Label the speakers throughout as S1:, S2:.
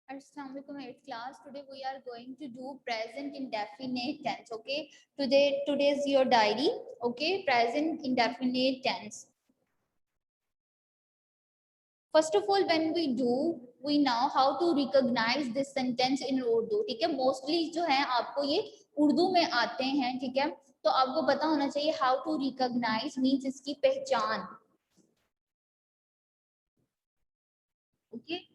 S1: Assalamualaikum 8th class. Today we are going to do present indefinite tense. Okay. Today is your diary. Okay. Present indefinite tense. First of all, when we know how to recognize this sentence in Urdu. ठीक है. Mostly जो है आपको ये उर्दू में आते हैं. ठीक है. तो आपको पता होना चाहिए how to recognize means इसकी पहचान. Okay.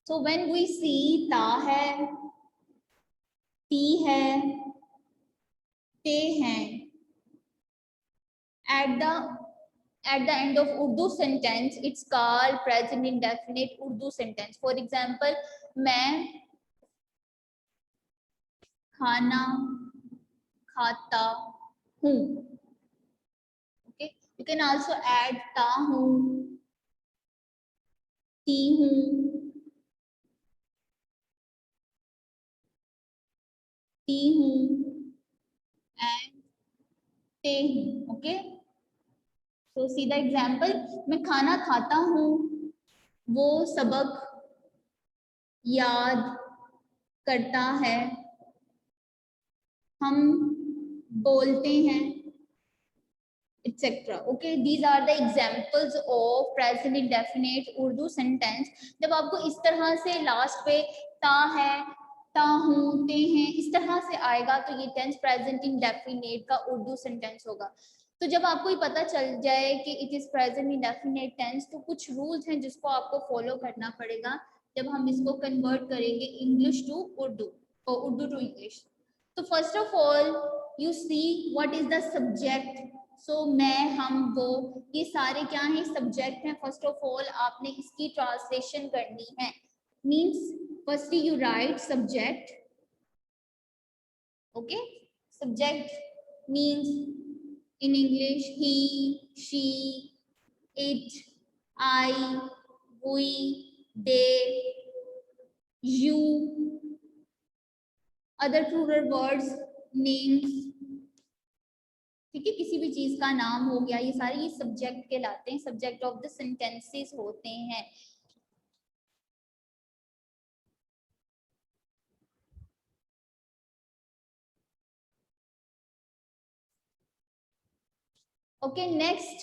S1: So when we see ता है, ती है, ते हैं, at the end of Urdu sentence, it's called present indefinite Urdu sentence. For example, मैं खाना खाता हूँ. Okay, you can also add ता हूँ, ती हूँ, ती हूँ, and ते हूँ. Okay. तो सीधा एग्जाम्पल, मैं खाना खाता हूँ, वो सबक याद करता है, हम बोलते हैं, etc. Okay, these are the examples of present indefinite Urdu sentence. जब आपको इस तरह से लास्ट पे ता है, ता हूँ, ते हैं, इस तरह से आएगा तो ये टेंस प्रेजेंट इंडेफिनेट का उर्दू सेंटेंस होगा. तो जब आपको ये पता चल जाए कि it is present indefinite tense, तो कुछ रूल्स हैं जिसको आपको फॉलो करना पड़ेगा जब हम इसको कन्वर्ट करेंगे इंग्लिश टू उर्दू और उर्दू टू इंग्लिश. तो first of all you see what is the subject. So मैं, हम, वो, ये सारे क्या हैं? सब्जेक्ट हैं. फर्स्ट ऑफ ऑल आपने इसकी ट्रांसलेशन करनी है. Means firstly you right subject. Okay, subject means in English he, she, it, I, we, they, you, other plural words, names. ठीक है, किसी भी चीज का नाम हो गया, ये सारे ये सब्जेक्ट कहलाते हैं, सब्जेक्ट ऑफ द सेंटेंसेस होते हैं. Okay, next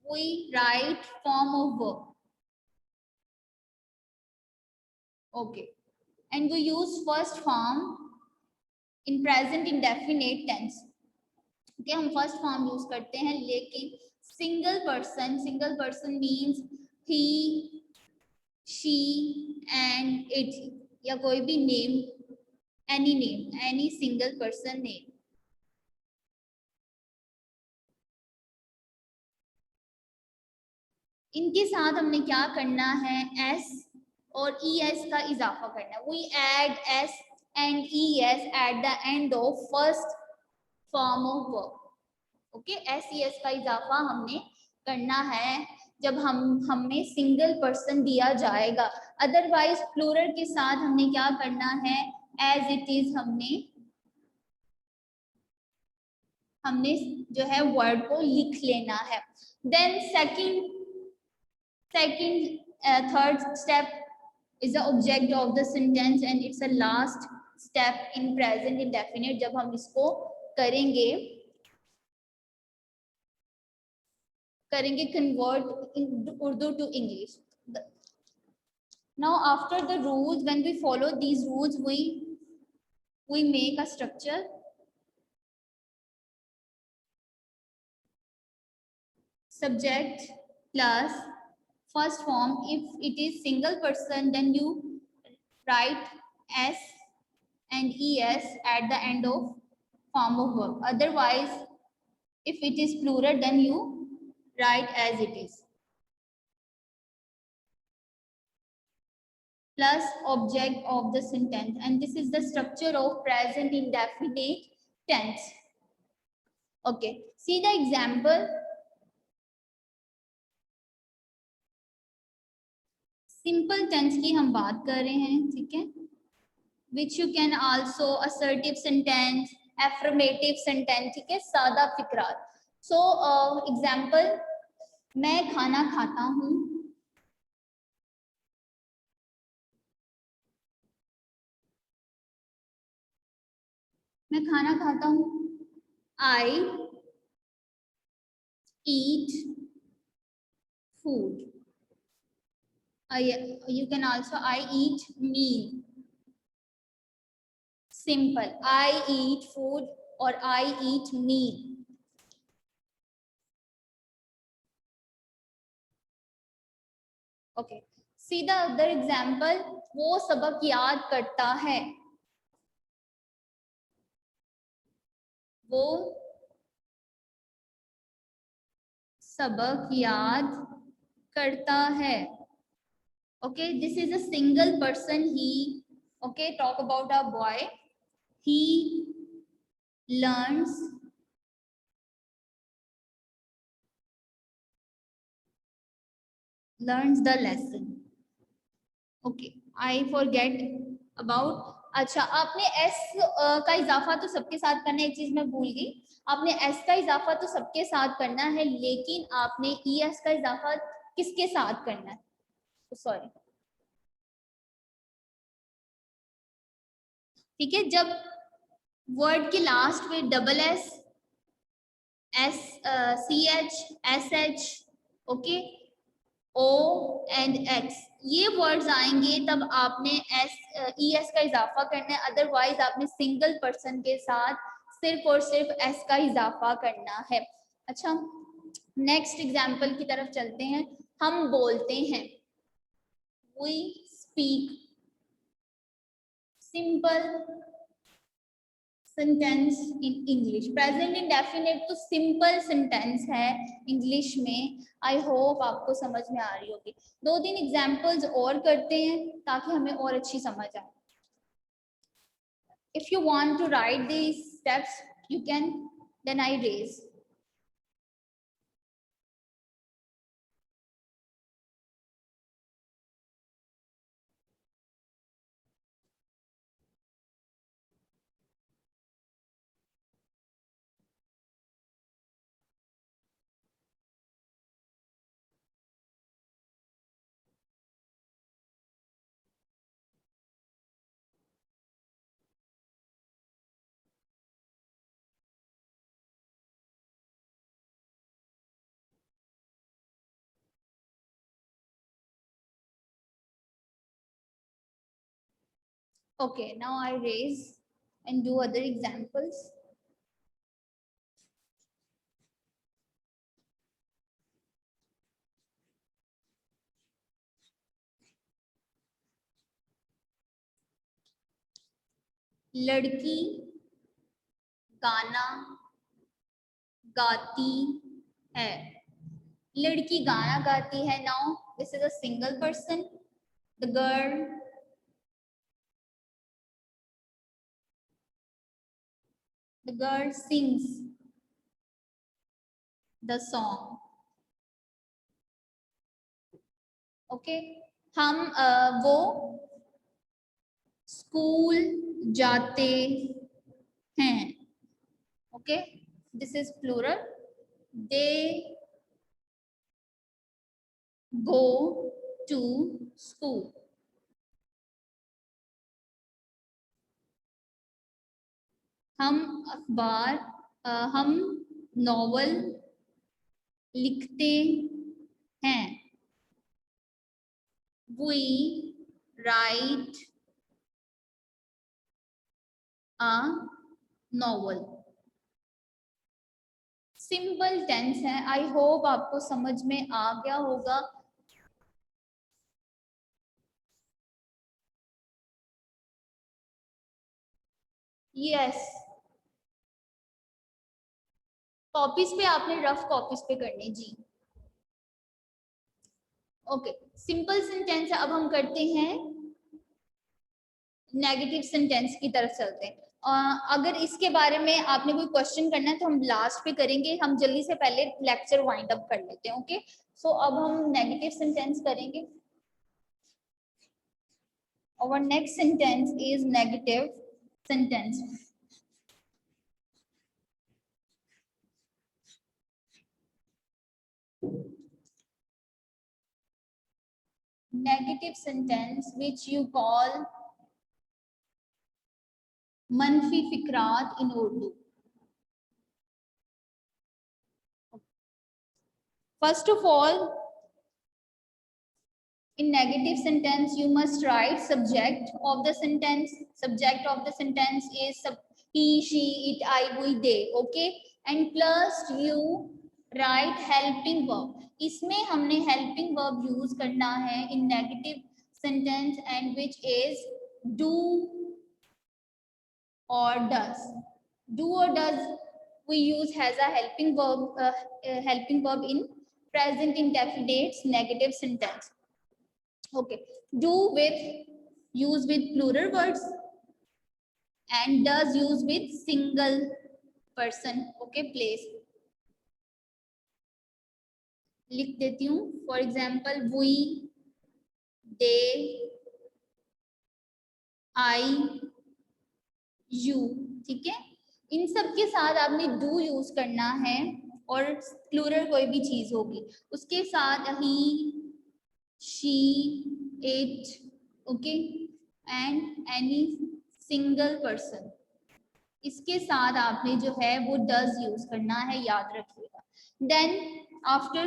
S1: we write form of verb. Okay, and we use first form in present indefinite tense. Okay, हम फर्स्ट फॉर्म यूज करते हैं, लेकिन single person means he, she and it, या कोई भी name, any name, any single person name. इनके साथ हमने क्या करना है? एस और ई एस का इजाफा करना है. We add S and E S at the end of first form of verb. Okay, S E S का इजाफा हमने करना है जब हमें सिंगल पर्सन दिया जाएगा. अदरवाइज प्लूरल के साथ हमने क्या करना है? एज इट इज हमने जो है वर्ड को लिख लेना है. Then third step is the object of the sentence and it's a last step in present indefinite. जब हम इसको करेंगे convert in Urdu to English. Now after the rules, when we follow these rules, we make a structure. Subject plus first form. If it is single person, then you write S and ES at the end of form of verb. Otherwise, if it is plural, then you write as it is. Plus object of the sentence, and this is the structure of present indefinite tense. Okay, see the example. Simple tense की हम बात कर रहे हैं, ठीक है, which you can also assertive sentence, affirmative sentence, ठीक है, सादा फिक्रात. सो एग्जाम्पल, मैं खाना खाता हूँ, मैं खाना खाता हूँ, I eat food. You can also I eat meal. Simple. I eat food or I eat meal. Okay. See the other example. वो सबक याद करता है, वो सबक याद करता है. Okay, this is a single person. He, okay, talk about a boy. He learns the lesson. Okay, I forget about. अच्छा, आपने s का इजाफा तो सबके साथ करना है. एक चीज मैं भूल गई, आपने s का इजाफा तो सबके साथ करना है, लेकिन आपने es का इजाफा किसके साथ करना है? सॉरी, ठीक है. जब वर्ड के लास्ट में double S, S, C H, S H, okay, O and X, ये वर्ड्स आएंगे तब आपने एस, ई एस का इजाफा करना है. अदरवाइज आपने सिंगल पर्सन के साथ सिर्फ और सिर्फ एस का इजाफा करना है. अच्छा, नेक्स्ट एग्जाम्पल की तरफ चलते हैं. हम बोलते हैं, we speak. Simple sentence in English. Present indefinite तो सिंपल सेंटेंस है इंग्लिश में. आई होप आपको समझ में आ रही होगी. दो तीन एग्जांपल्स और करते हैं ताकि हमें और अच्छी समझ आए. If you want to write these steps you can, then I raise. Okay, now I raise and do other examples. लड़की गाना गाती है. लड़की गाना गाती है. Now this is a single person. The girl sings the song. Okay, हम वो स्कूल जाते हैं. Okay, this is plural. They go to school. हम अखबार, हम नॉवल लिखते हैं. We write a novel. Simple tense है. आई होप आपको समझ में आ गया होगा. यस, कॉपीज पे आपने रफ कॉपीज पे करने जी. ओके, सिंपल सेंटेंस है. अब हम करते हैं नेगेटिव सेंटेंस की तरफ चलते हैं. अगर इसके बारे में आपने कोई क्वेश्चन करना है तो हम लास्ट पे करेंगे. हम जल्दी से पहले लेक्चर वाइंड अप कर लेते हैं. ओके, सो अब हम नेगेटिव सेंटेंस करेंगे. Our next sentence is negative sentence. Negative sentence which you call मनफी फिक्रात in Urdu. First of all, in negative sentence you must write subject of the sentence. Subject of the sentence is he, she, it, I, we, they. Okay, and plus you write helping verb. इसमें हमने helping verb use करना है in negative sentence, and which is do or does. Do or does we use as a helping verb in present indefinite negative sentence. Okay, do with use with plural words and does use with single person. Okay, place लिख देती हूँ. For example, we, they, I, you. ठीक है, इन सब के साथ आपने do use करना है, और प्लूरल कोई भी चीज होगी उसके साथ he, she, it, okay, and any single person. इसके साथ आपने जो है वो does यूज करना है, याद रखिएगा. Then after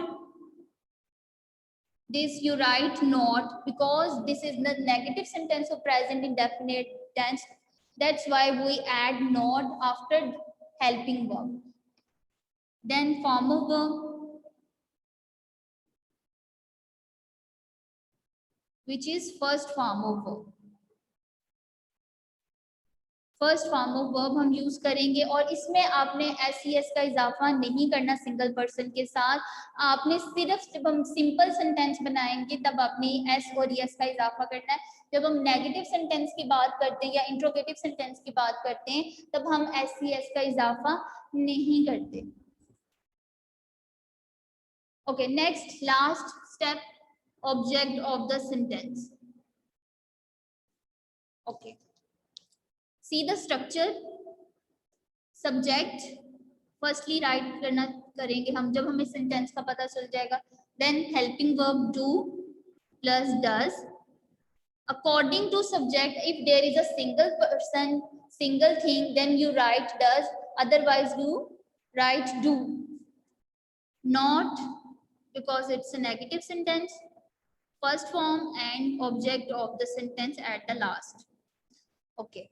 S1: this you write not, because this is the negative sentence of present indefinite tense. That's why we add not after helping verb. Then form of verb, which is first form of verb. First form of verb हम use करेंगे, और इसमें आपने S C S का इजाफा नहीं करना single person के साथ. आपने सिर्फ जब हम सिंपल सेंटेंस बनाएंगे तब आपने एस और यस का इजाफा करना है. जब हम नेगेटिव सेंटेंस की बात करते हैं या इंट्रोगेटिव सेंटेंस की बात करते हैं तब हम एस सी एस का इजाफा नहीं करते. Okay, next last step, object of the sentence. Okay, see the structure. Subject firstly right करना करेंगे हम जब हमें सेंटेंस का पता चल जाएगा. Then helping verb do plus does. According to subject, if there is a single person, single thing, then you write does, otherwise you write do. Not, because it's a negative sentence, first form and object of the sentence at the last. Okay,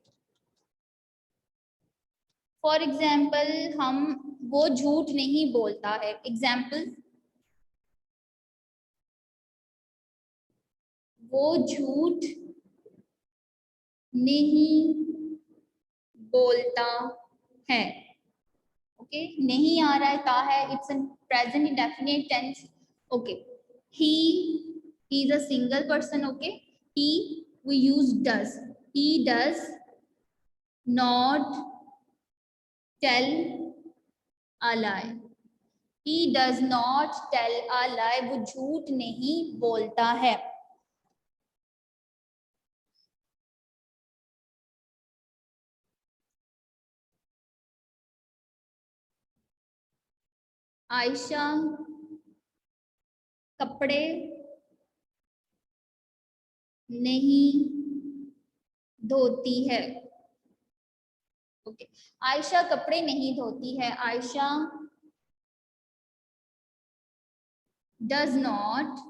S1: for example हम वो झूठ नहीं बोलता है. Example, वो झूठ नहीं बोलता है. ओके, नहीं आ रहा है, ता है, it's a present indefinite tense. Okay, he is a single person. Okay, he we use does. He does not tell a lie. He does not tell a lie. वो झूठ नहीं बोलता है. आयशा कपड़े नहीं धोती है. ओके, आयशा कपड़े नहीं धोती है. Ayesha does not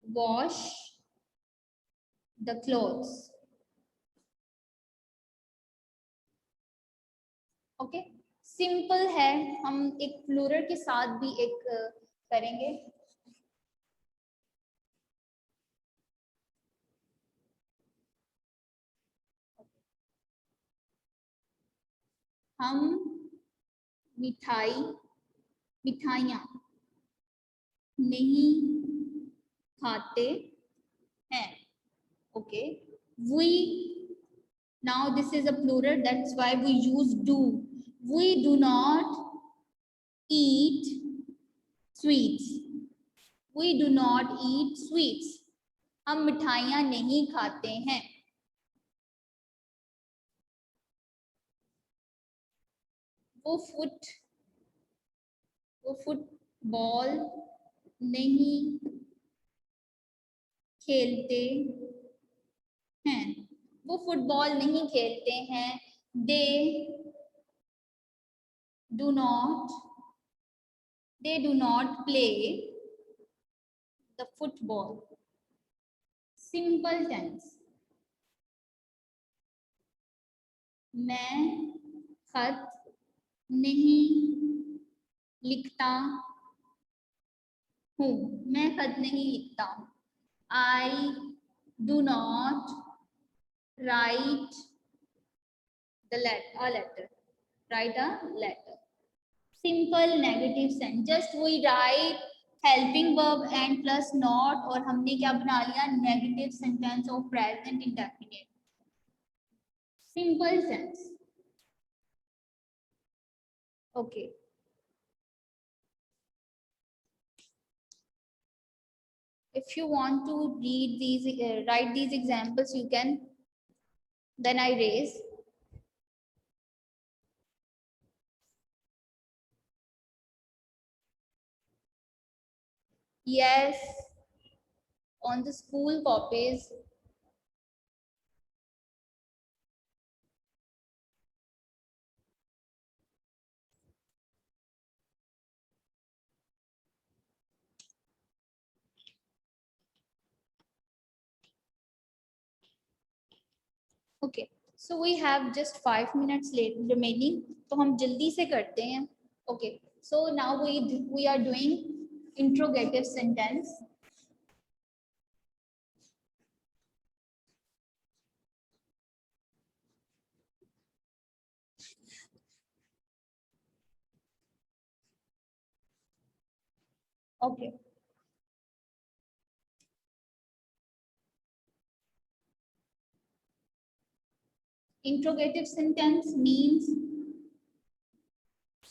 S1: wash the clothes. Okay, simple है. हम एक प्लूरल के साथ भी एक करेंगे. हम मिठाइयाँ नहीं खाते हैं. Okay, we, now this is a plural, that's why we use do. We do not eat sweets. We do not eat sweets. हम मिठाइयाँ नहीं खाते हैं. वो फुटबॉल नहीं खेलते हैं. वो फुटबॉल नहीं खेलते हैं। They do not play the football. Simple tense. मैं खत नहीं लिखता हूँ। मैं खत नहीं लिखता हूँ। I do not write a letter. Write a letter. Simple negative sentence. Just we write helping verb and plus not और हमने क्या बना लिया negative sentence of present indefinite. Simple sense. Okay. If you want to read these, write these examples, you can. Then I raise. Yes. On the school copies. Okay. So we have just 5 minutes late remaining. तो हम जल्दी से करते हैं. Okay. So now we are doing interrogative sentence. Okay. Interrogative sentence means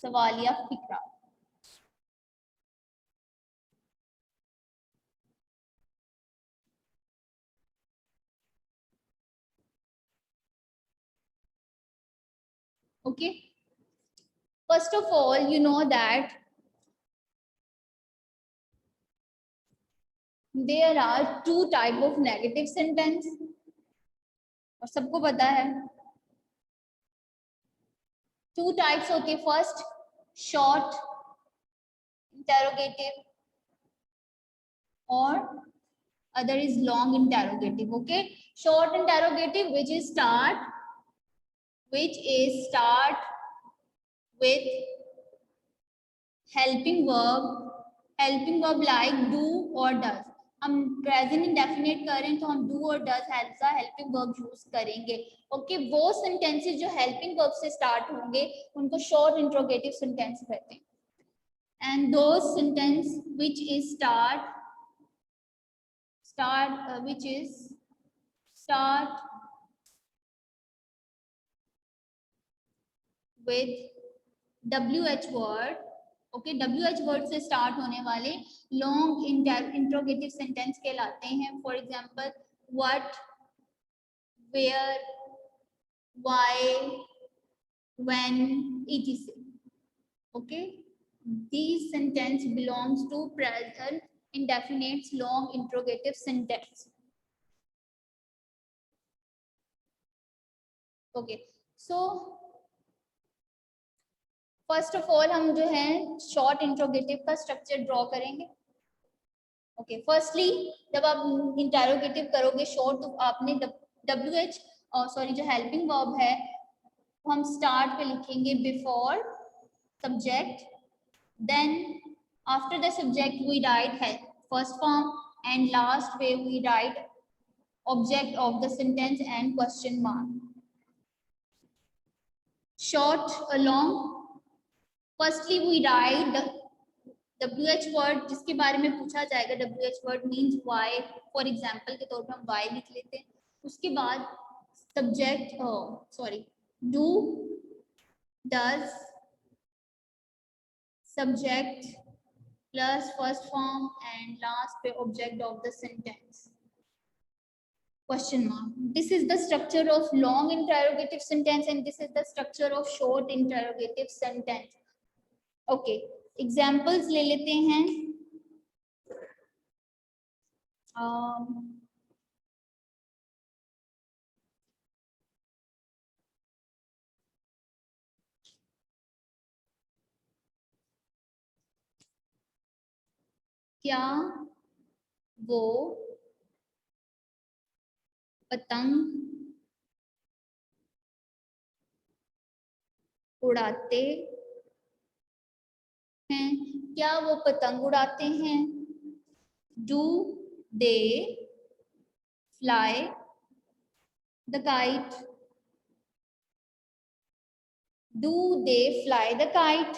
S1: सवालिया फिक्रा. Okay. First of all, you know that there are two type of negative sentence. और सबको पता है. Two types होते. First, short interrogative or other is long interrogative. Okay. Short interrogative which is start with helping verb like do or does. हम present indefinite करें तो हम do और does as a helping verb use करेंगे. Okay. वो sentences जो helping verb से start होंगे उनको शॉर्ट इंट्रोगेटिव सेंटेंस कहते हैं. And those sentence which is start with WH word. ओके. WH वर्ड से स्टार्ट होने वाले लॉन्ग इंट्रोगेटिव सेंटेंस कहलाते हैं. For example what, where, why, when, etc. Okay. These sentence belongs to present indefinite long interrogative sentence. Okay. So first of all हम जो है short interrogative का स्ट्रक्चर ड्रॉ करेंगे. ओके. फर्स्टली जब आप interrogative करोगे शॉर्ट तो आपने WH सॉरी जो हेल्पिंग वर्ब है हम स्टार्ट पे लिखेंगे before subject. Then after the subject we write first form and last पे we write object of the sentence and question mark. Short long. Firstly we write WH word जिसके बारे में पूछा जाएगा. WH word means why. For example के तौर पे हम वाई लिख लेते हैं. उसके बाद subject do, does, subject plus first form and last पे object of the sentence question mark. This is the structure of long interrogative sentence and this is the structure of short interrogative sentence. Okay. Examples ले लेते हैं. क्या वो पतंग उड़ाते हैं? क्या वो पतंग उड़ाते हैं? Do they fly the kite? Do they fly the kite?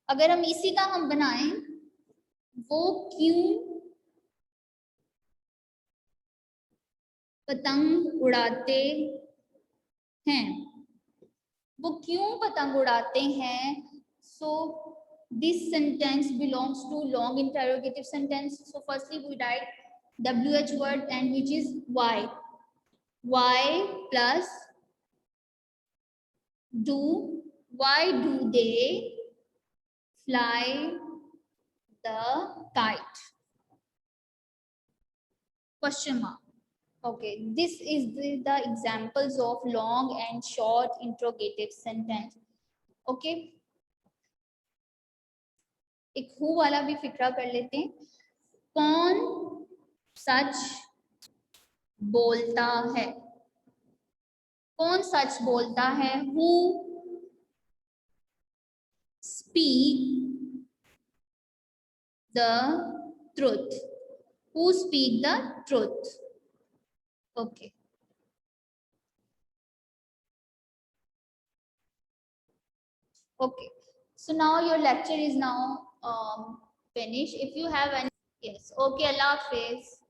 S1: अगर हम इसी का हम बनाएं, वो क्यों पतंग उड़ाते हैं? वो क्यों पतंग उड़ाते हैं? So this sentence belongs to long interrogative sentence. So firstly we write WH word and which is why. Why plus do. Why do they fly the kite? Question mark. Okay, this is the examples of long and short interrogative sentence. Okay, एक who वाला भी फिक्रा कर लेते हैं. कौन सच बोलता है? कौन सच बोलता है? Who speak the truth? Who speak the truth? Okay. Okay, so now your lecture is now finished. If you have any, yes, okay, Allah Hafiz.